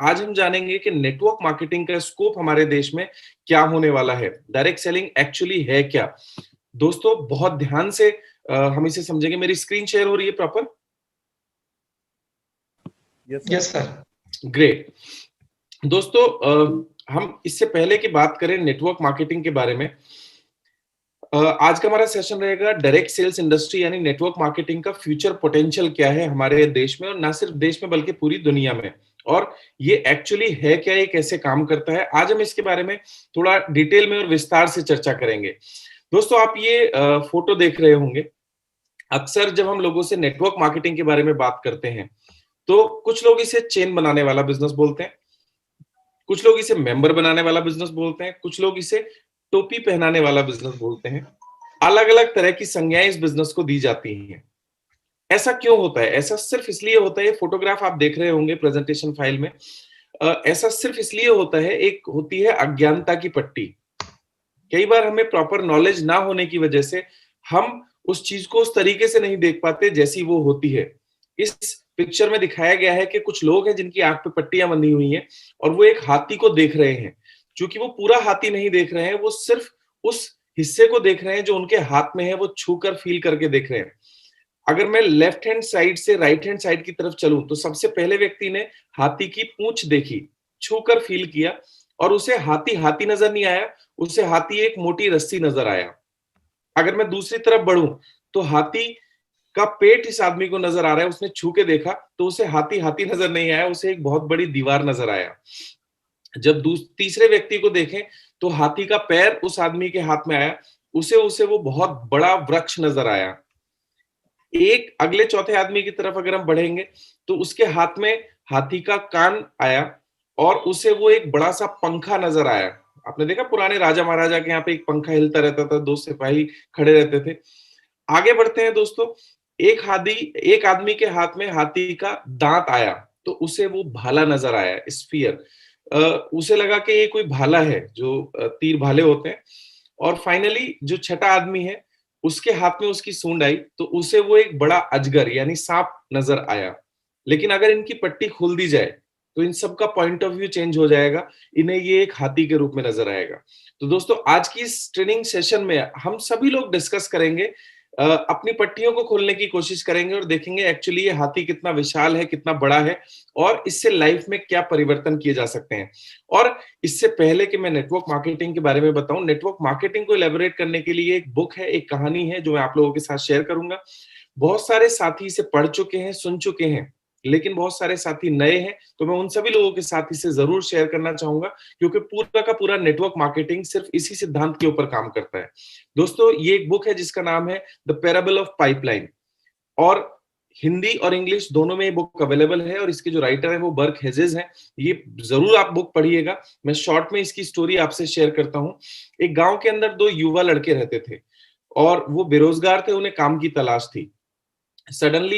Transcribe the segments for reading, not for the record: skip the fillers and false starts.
आज हम जानेंगे कि नेटवर्क मार्केटिंग का स्कोप हमारे देश में क्या होने वाला है, डायरेक्ट सेलिंग एक्चुअली है क्या। दोस्तों बहुत ध्यान से हम इसे समझेंगे। मेरी स्क्रीन शेयर हो रही है प्रॉपर? Yes sir. ग्रेट। दोस्तों हम इससे पहले की बात करें नेटवर्क मार्केटिंग के बारे में, आज का हमारा सेशन रहेगा डायरेक्ट सेल्स इंडस्ट्री यानी नेटवर्क मार्केटिंग का फ्यूचर पोटेंशियल क्या है हमारे देश में, और ना सिर्फ देश में बल्कि पूरी दुनिया में, और ये एक्चुअली है क्या, ये कैसे काम करता है। आज हम इसके बारे में थोड़ा डिटेल में और विस्तार से चर्चा करेंगे। दोस्तों आप ये फोटो देख रहे होंगे। अक्सर जब हम लोगों से नेटवर्क मार्केटिंग के बारे में बात करते हैं तो कुछ लोग इसे चेन बनाने वाला बिजनेस बोलते हैं, कुछ लोग इसे मेंबर बनाने वाला बिजनेस बोलते हैं, कुछ लोग इसे टोपी पहनाने वाला बिजनेस बोलते हैं। अलग अलग तरह की संज्ञाएं इस बिजनेस को दी जाती हैं। ऐसा क्यों होता है? ऐसा सिर्फ इसलिए होता है, फोटोग्राफ आप देख रहे होंगे प्रेजेंटेशन फाइल में, ऐसा सिर्फ इसलिए होता है, एक होती है अज्ञानता की पट्टी। कई बार हमें प्रॉपर नॉलेज ना होने की वजह से हम उस चीज को उस तरीके से नहीं देख पाते जैसी वो होती है। इस पिक्चर में दिखाया गया है कि कुछ लोग हैं जिनकी आंख पे पट्टियां बंधी हुई हैं और वो एक हाथी को देख रहे हैं। क्योंकि वो पूरा हाथी नहीं देख रहे हैं, वो सिर्फ उस हिस्से को देख रहे हैं जो उनके हाथ में है, वो छू कर फील करके देख रहे हैं। अगर मैं लेफ्ट हैंड साइड से राइट हैंड साइड की तरफ चलूं तो सबसे पहले व्यक्ति ने हाथी की पूंछ देखी, छू कर फील किया, और उसे हाथी हाथी नजर नहीं आया, उसे हाथी एक मोटी रस्सी नजर आया। अगर मैं दूसरी तरफ बढ़ूं तो हाथी का पेट इस आदमी को नजर आ रहा है, उसने छू के देखा तो उसे हाथी हाथी नजर नहीं आया, उसे एक बहुत बड़ी दीवार नजर आया। जब तीसरे व्यक्ति को देखें तो हाथी का पैर उस आदमी के हाथ में आया, उसे उसे वो बहुत बड़ा वृक्ष नजर आया। एक अगले चौथे आदमी की तरफ अगर हम बढ़ेंगे तो उसके हाथ में हाथी का कान आया और उसे वो एक बड़ा सा पंखा नजर आया। आपने देखा पुराने राजा महाराजा के यहाँ पे एक पंखा हिलता रहता था, दो सिपाही खड़े रहते थे। आगे बढ़ते हैं दोस्तों। एक आदमी के हाथ में हाथी का दांत आया तो उसे वो भाला नजर आया, स्फीयर। उसे लगा कि ये कोई भाला है, जो तीर भाले होते हैं। और फाइनली जो छठा आदमी है उसके हाथ में उसकी सूंड आई तो उसे वो एक बड़ा अजगर यानी सांप नजर आया। लेकिन अगर इनकी पट्टी खोल दी जाए तो इन सब का पॉइंट ऑफ व्यू चेंज हो जाएगा, इन्हें ये एक हाथी के रूप में नजर आएगा। तो दोस्तों आज की इस ट्रेनिंग सेशन में हम सभी लोग डिस्कस करेंगे, अपनी पट्टियों को खोलने की कोशिश करेंगे और देखेंगे एक्चुअली ये हाथी कितना विशाल है, कितना बड़ा है, और इससे लाइफ में क्या परिवर्तन किए जा सकते हैं। और इससे पहले कि मैं नेटवर्क मार्केटिंग के बारे में बताऊं, नेटवर्क मार्केटिंग को इलेबोरेट करने के लिए एक बुक है, एक कहानी है जो मैं आप लोगों के साथ शेयर करूंगा। बहुत सारे साथी इसे पढ़ चुके हैं, सुन चुके हैं, लेकिन बहुत सारे साथी नए हैं, तो मैं उन सभी लोगों के साथ इसे जरूर शेयर करना चाहूंगा, क्योंकि पूरा का पूरा नेटवर्क मार्केटिंग सिर्फ इसी सिद्धांत के ऊपर काम करता है। दोस्तों ये एक बुक है जिसका नाम है द पैराबल ऑफ पाइपलाइन, और हिंदी और इंग्लिश दोनों में ये बुक अवेलेबल है, और इसके जो राइटर है वो बर्क हेजेस हैं। ये जरूर आप बुक पढ़िएगा। मैं शॉर्ट में इसकी स्टोरी आपसे शेयर करता हूँ। एक गांव के अंदर दो युवा लड़के रहते थे और वो बेरोजगार थे, उन्हें काम की तलाश थी। सडनली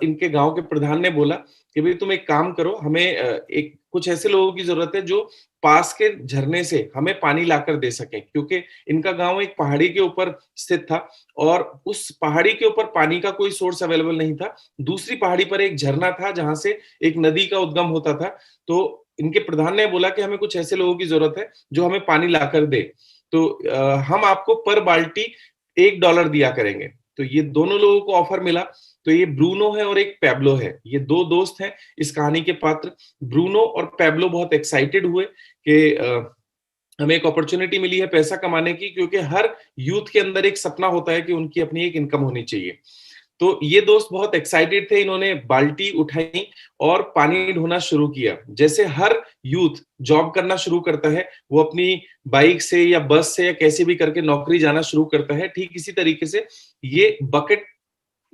इनके गांव के प्रधान ने बोला कि भाई तुम एक काम करो, हमें एक कुछ ऐसे लोगों की जरूरत है जो पास के झरने से हमें पानी लाकर दे सकें, क्योंकि इनका गांव एक पहाड़ी के ऊपर स्थित था और उस पहाड़ी के ऊपर पानी का कोई सोर्स अवेलेबल नहीं था। दूसरी पहाड़ी पर एक झरना था जहां से एक नदी का उद्गम होता था। तो इनके प्रधान ने बोला कि हमें कुछ ऐसे लोगों की जरूरत है जो हमें पानी लाकर दे, तो हम आपको पर बाल्टी $1 दिया करेंगे। तो ये दोनों लोगों को ऑफर मिला। तो ये ब्रूनो है और एक पैब्लो है, ये दो दोस्त हैं इस कहानी के पात्र। ब्रूनो और पैब्लो बहुत एक्साइटेड हुए कि हमें एक अपॉर्चुनिटी मिली है पैसा कमाने की, क्योंकि हर यूथ के अंदर एक सपना होता है कि उनकी अपनी एक इनकम होनी चाहिए। तो ये दोस्त बहुत एक्साइटेड थे, इन्होंने बाल्टी उठाई और पानी ढोना शुरू किया। जैसे हर यूथ जॉब करना शुरू करता है, वो अपनी बाइक से या बस से या कैसे भी करके नौकरी जाना शुरू करता है, ठीक इसी तरीके से ये बकेट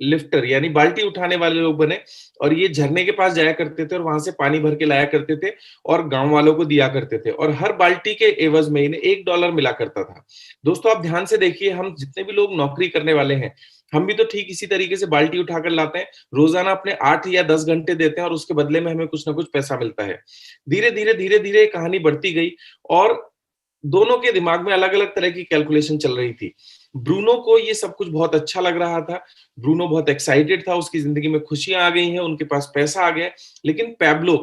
लिफ्टर यानी बाल्टी उठाने वाले लोग बने और ये झरने के पास जाया करते थे और वहां से पानी भर के लाया करते थे और गांव वालों को दिया करते थे, और हर बाल्टी के एवज में इन्हें $1 मिला करता था। दोस्तों आप ध्यान से देखिए, हम जितने भी लोग नौकरी करने वाले हैं, हम भी तो ठीक इसी तरीके से बाल्टी उठाकर लाते हैं, रोजाना अपने 8 या 10 घंटे देते हैं और उसके बदले में हमें कुछ ना कुछ पैसा मिलता है। धीरे धीरे कहानी बढ़ती गई और दोनों के दिमाग में अलग अलग तरह की कैलकुलेशन चल रही थी। ब्रूनो को ये सब कुछ बहुत अच्छा लग रहा था, ब्रूनो बहुत एक्साइटेड था, उसकी जिंदगी में खुशियां आ गई हैं, उनके पास पैसा आ गया। लेकिन पैब्लो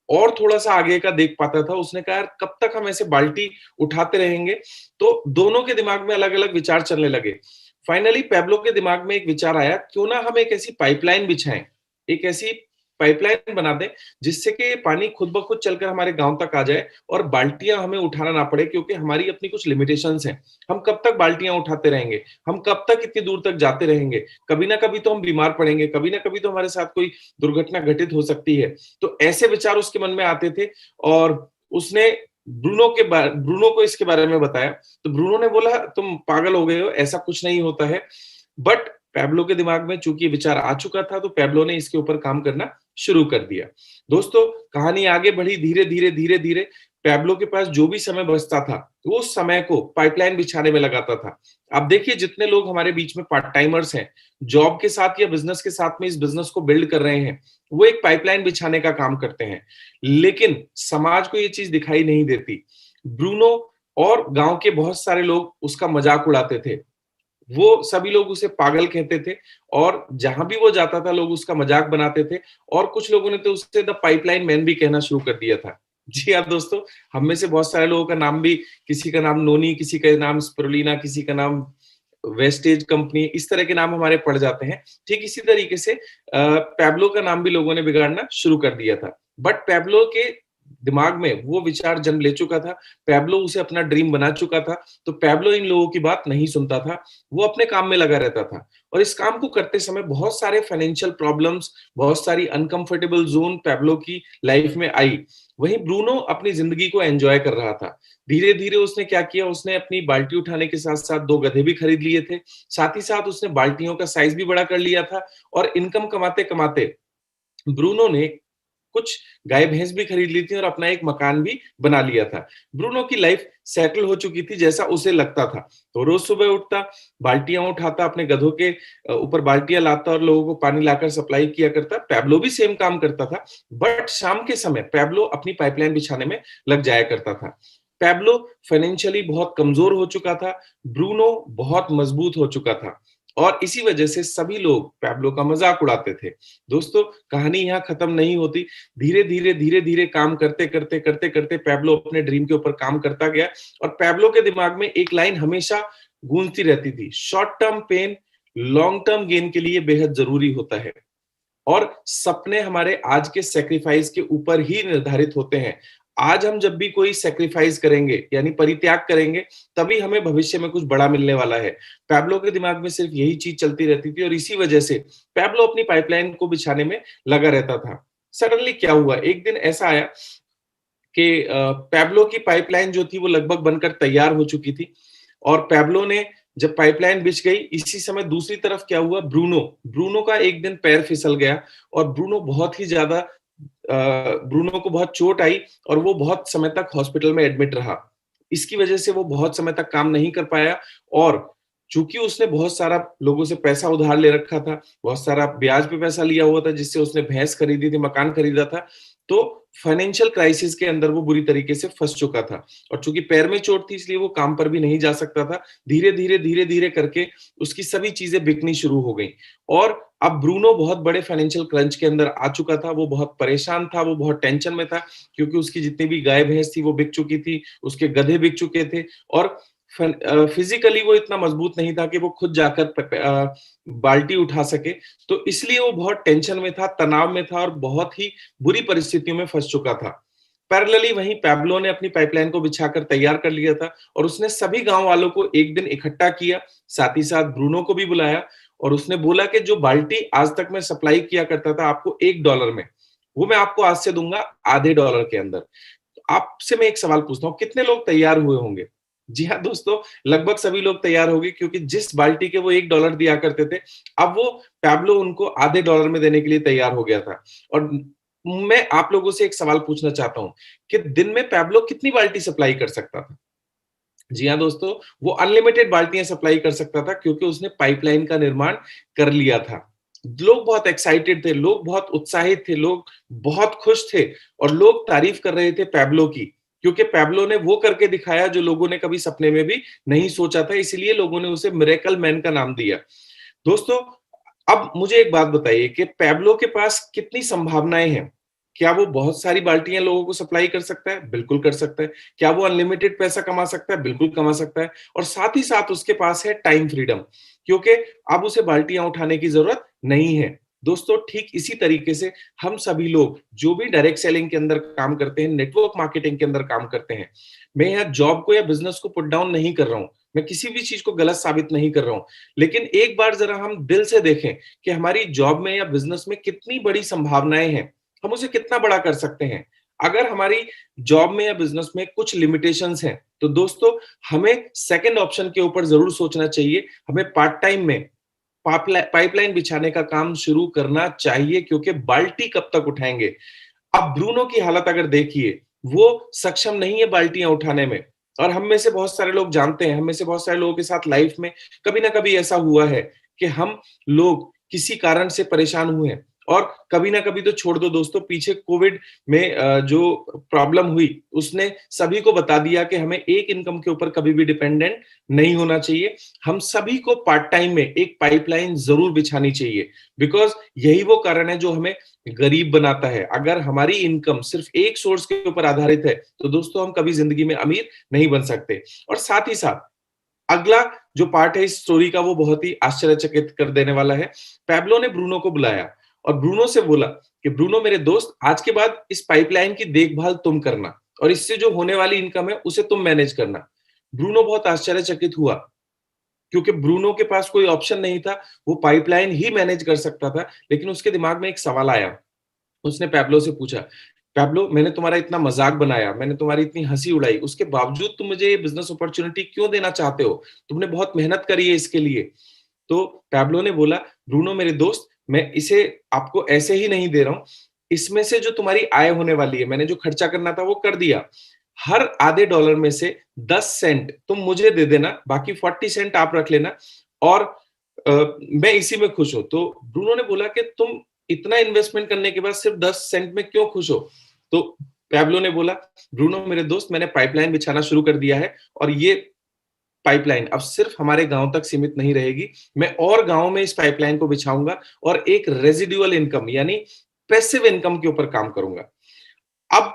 और थोड़ा-सा आगे का देख पाता था। उसने कहा यार कब तक हम ऐसे बाल्टी उठाते रहेंगे? तो दोनों के दिमाग में अलग-अलग विचार चलने लगे। फाइनली पैब्लो के दिमाग में एक विचार आया, क्यों ना हम एक ऐसी पाइपलाइन बिछाएँ, एक ऐसी पाइपलाइन बना दें जिससे कि पानी खुद ब खुद चलकर हमारे गाँव तक आ जाए और बाल्टियाँ हमें उठाना ना पड़े, क्योंकि हमारी अपनी कुछ लिमिटेशंस हैं। हम कब तक बाल्टियाँ उठाते रहेंगे? हम कब तक इतनी दूर तक जाते रहेंगे? कभी ना कभी तो हम बीमार पड़ेंगे, कभी ना कभी तो हमारे साथ कोई दुर्घटना घटित हो सकती है। तो ऐसे विचार उसके मन में आते थे और उसने ब्रूनो को इसके बारे में बताया। तो ब्रूनो ने बोला तुम पागल हो गए हो, ऐसा कुछ नहीं होता है। बट पैब्लो के दिमाग में चूंकि विचार आ चुका था, तो पैब्लो ने इसके ऊपर काम करना शुरू कर दिया। दोस्तों, कहानी आगे बढ़ी, धीरे-धीरे, धीरे-धीरे पैब्लो के पास जो भी समय बचता था, वो उस समय को पाइपलाइन बिछाने में लगाता था। आप देखिए जितने लोग हमारे बीच में पार्ट टाइमर्स हैं, जॉब के साथ या बिज़नेस के साथ में इस बिज़नेस को बिल्ड कर रहे हैं, वो एक पाइपलाइन बिछाने का काम करते हैं। लेकिन समाज को ये चीज़ दिखाई नहीं देती। ब्रूनो और गाँव के बहुत सारे लोग उसका मज़ाक उड़ाते थे। वो सभी लोग उसे पागल कहते थे और जहाँ भी वो जाता था लोग उसका मज़ाक बनाते थे और कुछ लोगों ने तो उसे द पाइपलाइन मैन भी कहना शुरू कर दिया था। जी हाँ, दोस्तों, हम में से बहुत सारे लोगों का नाम भी, किसी का नाम नोनी, किसी का नाम स्पिरुलिना, किसी का नाम वेस्टेज कंपनी, इस तरह के नाम हमारे पड़ जाते हैं। ठीक इसी तरीके से पैब्लो का नाम भी लोगों ने बिगाड़ना शुरू कर दिया था। बट पैब्लो के दिमाग में वो विचार जन्म ले चुका था, पैब्लो उसे अपना ड्रीम बना चुका था, तो पैब्लो इन लोगों की बात नहीं सुनता था, वो अपने काम में लगा रहता था। और इस काम को करते समय बहुत सारे फाइनेंशियल प्रॉब्लम्स, बहुत सारी अनकंफर्टेबल ज़ोन पैब्लो की लाइफ में आई। वहीं ब्रूनो अपनी ज़िंदगी को एन्जॉय कर रहा था। धीरे-धीरे उसने क्या किया, उसने अपनी बाल्टी उठाने के साथ-साथ 2 गधे भी खरीद लिए थे। साथ ही साथ उसने बाल्टियों का साइज़ भी बड़ा कर लिया था और इनकम कमाते-कमाते ब्रूनो ने कुछ गाय-भैंस भी खरीद ली थी और अपना एक मकान भी बना लिया था। ब्रूनो की लाइफ सेटल हो चुकी थी जैसा उसे लगता था। तो रोज़ सुबह उठता, बाल्टियाँ उठाता, अपने गधों के ऊपर बाल्टियाँ लाता और लोगों को पानी लाकर सप्लाई किया करता। पैब्लो भी सेम काम करता था, बट शाम के समय पैब्लो अपनी पाइपलाइन बिछाने में लग जाया करता था। पैब्लो फाइनेंशियली बहुत कमज़ोर हो चुका था, ब्रूनो बहुत मज़बूत हो चुका था और इसी वजह से सभी लोग पैब्लो का मज़ाक उड़ाते थे। दोस्तों, कहानी यहाँ खत्म नहीं होती। धीरे-धीरे, धीरे-धीरे काम करते-करते, करते-करते पैब्लो अपने ड्रीम के ऊपर काम करता गया और पैब्लो के दिमाग में एक लाइन हमेशा गूंजती रहती थी, short term pain long term gain के लिए बेहद ज़रूरी होता है। और सपने हमारे आज के सैक्रिफाइस के ऊपर ही निर्धारित होते हैं। आज हम जब भी कोई सैक्रिफाइस करेंगे, यानी परित्याग करेंगे, तभी हमें भविष्य में कुछ बड़ा मिलने वाला है। पैब्लो के दिमाग में सिर्फ यही चीज़ चलती रहती थी और इसी वजह से पैब्लो अपनी पाइपलाइन को बिछाने में लगा रहता था। सडनली क्या हुआ, एक दिन ऐसा आया कि पैब्लो की पाइपलाइन जो थी वो लगभग बनकर तैयार हो चुकी थी और पैब्लो ने जब पाइपलाइन बिछ गई, इसी समय दूसरी तरफ क्या हुआ, ब्रूनो का एक दिन पैर फिसल गया और ब्रूनो को बहुत चोट आई और वो बहुत समय तक हॉस्पिटल में एडमिट रहा। इसकी वजह से वो बहुत समय तक काम नहीं कर पाया और चूँकि उसने बहुत सारा लोगों से पैसा उधार ले रखा था, बहुत सारा ब्याज पे पैसा लिया हुआ था जिससे उसने भैंस खरीदी थी, मकान खरीदा था, तो फाइनेंशियल क्राइसिस के अंदर वो बुरी तरीके से फँस चुका था और चूँकि पैर में चोट थी इसलिए वो काम पर भी नहीं जा सकता था। धीरे-धीरे, धीरे-धीरे करके उसकी सभी चीज़ें बिकनी शुरू हो गईं और अब ब्रूनो बहुत बड़े फाइनेंशियल क्रंच के अंदर आ चुका था, वो बहुत परेशान था, वो बहुत टेंशन में था क्योंकि उसकी जितनी भी गाय-भैंस थी वो बिक चुकी थी, उसके गधे बिक चुके थे और फिज़िकली वो इतना मजबूत नहीं था कि वो खुद जाकर बाल्टी उठा सके, तो इसलिए वो बहुत टेंशन में था, तनाव में था और बहुत ही बुरी परिस्थितियों में फँस चुका था। पैरेलली वहीं पैब्लो ने अपनी पाइपलाइन को बिछाकर तैयार कर लिया था और उसने सभी गाँव वालों को एक दिन इकट्ठा किया, साथ ही साथ ब्रूनो को भी बुलाया और उसने बोला कि जो बाल्टी आज तक मैं सप्लाई किया करता था आपको $1 में, वो मैं आपको आज से दूँगा आधे डॉलर के अंदर। तो आपसे मैं एक सवाल पूछता हूँ, कितने लोग तैयार हुए होंगे? जी हाँ, दोस्तों, लगभग सभी लोग तैयार हो गए क्योंकि जिस बाल्टी के वो $1 दिया करते थे, अब वो पैब्लो उनको आधे डॉलर में देने के लिए तैयार हो गया था। और मैं आप लोगों से एक सवाल पूछना चाहता हूँ कि दिन में पैब्लो कितनी बाल्टी सप्लाई कर सकता था? जी हाँ, दोस्तों, वो अनलिमिटेड बाल्टियाँ सप्लाई कर सकता था क्योंकि उसने पाइपलाइन का निर्माण कर लिया था। लोग बहुत एक्साइटेड थे, लोग बहुत उत्साहित थे, लोग बहुत खुश थे और लोग तारीफ कर रहे थे पैब्लो की, क्योंकि पैब्लो ने वो करके दिखाया जो लोगों ने कभी सपने में भी नहीं सोचा था, इसीलिए लोगों ने उसे मिरेकल मैन का नाम दिया। दोस्तों, अब मुझे एक बात बताइए कि पैब्लो के पास कितनी संभावनाएँ हैं? क्या वो बहुत सारी बाल्टियां लोगों को सप्लाई कर सकता है? बिल्कुल कर सकता है। क्या वो अनलिमिटेड पैसा कमा सकता है? बिल्कुल कमा सकता है। और साथ ही साथ उसके पास है टाइम फ्रीडम, क्योंकि अब उसे बाल्टियां उठाने की जरूरत नहीं है। दोस्तों, ठीक इसी तरीके से हम सभी लोग जो भी डायरेक्ट सेलिंग के अंदर काम करते हैं, नेटवर्क मार्केटिंग के अंदर काम करते हैं, मैं यहाँ जॉब को या बिजनेस को पुट डाउन नहीं कर रहा हूं, मैं किसी भी चीज को गलत साबित नहीं कर रहा हूं, लेकिन एक बार जरा हम दिल से देखें कि हमारी जॉब में या बिजनेस में कितनी बड़ी संभावनाएं हैं, हम उसे कितना बड़ा कर सकते हैं। अगर हमारी जॉब में या बिजनेस में कुछ लिमिटेशंस हैं, तो दोस्तों हमें सेकंड ऑप्शन के ऊपर जरूर सोचना चाहिए। हमें पार्ट टाइम में पाइपलाइन बिछाने का काम शुरू करना चाहिए, क्योंकि बाल्टी कब तक उठाएंगे। अब ब्रूनो की हालत अगर देखिए, वो सक्षम नहीं है बाल्टियां उठाने में। और हम में से बहुत सारे लोग जानते हैं, हम में से बहुत सारे लोगों के साथ लाइफ में कभी ना कभी ऐसा हुआ है कि हम लोग किसी कारण से परेशान हुए हैं। और कभी ना कभी तो छोड़ दो दोस्तों, पीछे कोविड में जो प्रॉब्लम हुई, उसने सभी को बता दिया कि हमें एक इनकम के ऊपर कभी भी डिपेंडेंट नहीं होना चाहिए। हम सभी को पार्ट टाइम में एक पाइपलाइन जरूर बिछानी चाहिए, बिकॉज यही वो कारण है जो हमें गरीब बनाता है। अगर हमारी इनकम सिर्फ एक सोर्स के ऊपर आधारित है, तो दोस्तों हम कभी जिंदगी में अमीर नहीं बन सकते। और साथ ही साथ अगला जो पार्ट है इस स्टोरी का, वो बहुत ही आश्चर्यचकित कर देने वाला है। पैब्लो ने ब्रूनो को बुलाया और ब्रूनो से बोला कि ब्रूनो मेरे दोस्त, आज के बाद इस पाइपलाइन की देखभाल तुम करना और इससे जो होने वाली इनकम है उसे तुम मैनेज करना। ब्रूनो बहुत आश्चर्यचकित हुआ, क्योंकि ब्रूनो के पास कोई ऑप्शन नहीं था, वो पाइपलाइन ही मैनेज कर सकता था। लेकिन उसके दिमाग में एक सवाल आया, उसने पैब्लो से पूछा, पैब्लो मैंने तुम्हारा इतना मजाक बनाया, मैंने तुम्हारी इतनी हंसी उड़ाई, उसके बावजूद तुम मुझे ये बिजनेस अपॉर्चुनिटी क्यों देना चाहते हो? तुमने बहुत मेहनत करी है इसके लिए। तो पैब्लो ने बोला, ब्रूनो मेरे दोस्त, मैं इसे आपको ऐसे ही नहीं दे रहा हूं, इसमें से जो तुम्हारी आय होने वाली है, मैंने जो खर्चा करना था वो कर दिया। हर आधे डॉलर में से 10 सेंट तुम मुझे दे देना, बाकी 40 सेंट आप रख लेना, और मैं इसी में खुश हूं। तो ब्रूनो ने बोला कि तुम इतना इन्वेस्टमेंट करने के बाद सिर्फ 10 सेंट में क्यों खुश हो? तो पैब्लो ने बोला, ब्रूनो मेरे दोस्त, मैंने पाइपलाइन बिछाना शुरू कर दिया है, और ये पाइपलाइन अब सिर्फ हमारे गांव तक सीमित नहीं रहेगी। मैं और गांवों में इस पाइपलाइन को बिछाऊंगा और एक रेजिडुअल इनकम यानी पैसिव इनकम के ऊपर काम करूंगा। अब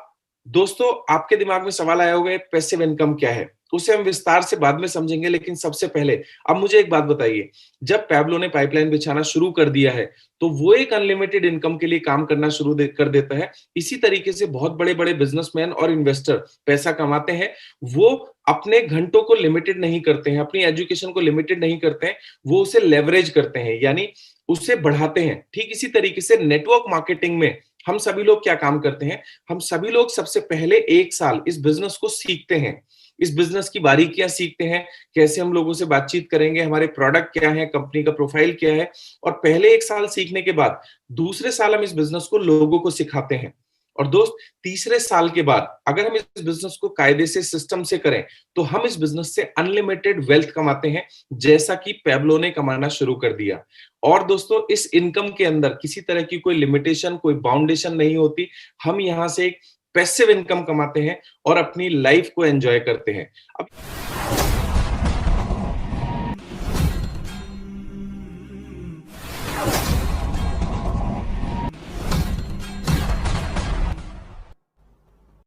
दोस्तों, आपके दिमाग में सवाल आया होगा, पैसिव इनकम क्या है? उसे हम विस्तार से बाद में समझेंगे, लेकिन सबसे पहले अब मुझे एक बात बताइए, जब पैब्लो ने पाइपलाइन बिछाना शुरू कर दिया है, तो वो एक अनलिमिटेड इनकम के लिए काम करना कर देता है। इसी तरीके से बहुत बड़े बड़े बिजनेसमैन और इन्वेस्टर पैसा कमाते हैं। वो अपने घंटों को लिमिटेड नहीं करते हैं, अपनी एजुकेशन को लिमिटेड नहीं करते हैं, वो उसे लेवरेज करते हैं, यानी उसे बढ़ाते हैं। ठीक इसी तरीके से नेटवर्क मार्केटिंग में हम सभी लोग क्या काम करते हैं? हम सभी लोग सबसे पहले 1 साल इस बिजनेस को सीखते हैं, इस बिजनेस की बारीकियां सीखते हैं, कैसे हम लोगों से बातचीत करेंगे, हमारे प्रोडक्ट क्या है, कंपनी का प्रोफाइल क्या है। और पहले 1 साल सीखने के बाद दूसरे साल हम इस बिजनेस को लोगों को सिखाते हैं। और दोस्त, तीसरे साल के बाद अगर हम इस बिजनेस को कायदे से, सिस्टम से करें, तो हम इस बिजनेस से अनलिमिटेड वेल्थ कमाते हैं, जैसा कि पैब्लो ने कमाना शुरू कर दिया। और दोस्तों, इस इनकम के अंदर किसी तरह की कोई लिमिटेशन, कोई बाउंडेशन नहीं होती। हम यहां से एक पैसिव इनकम कमाते हैं और अपनी लाइफ को एंजॉय करते हैं। अब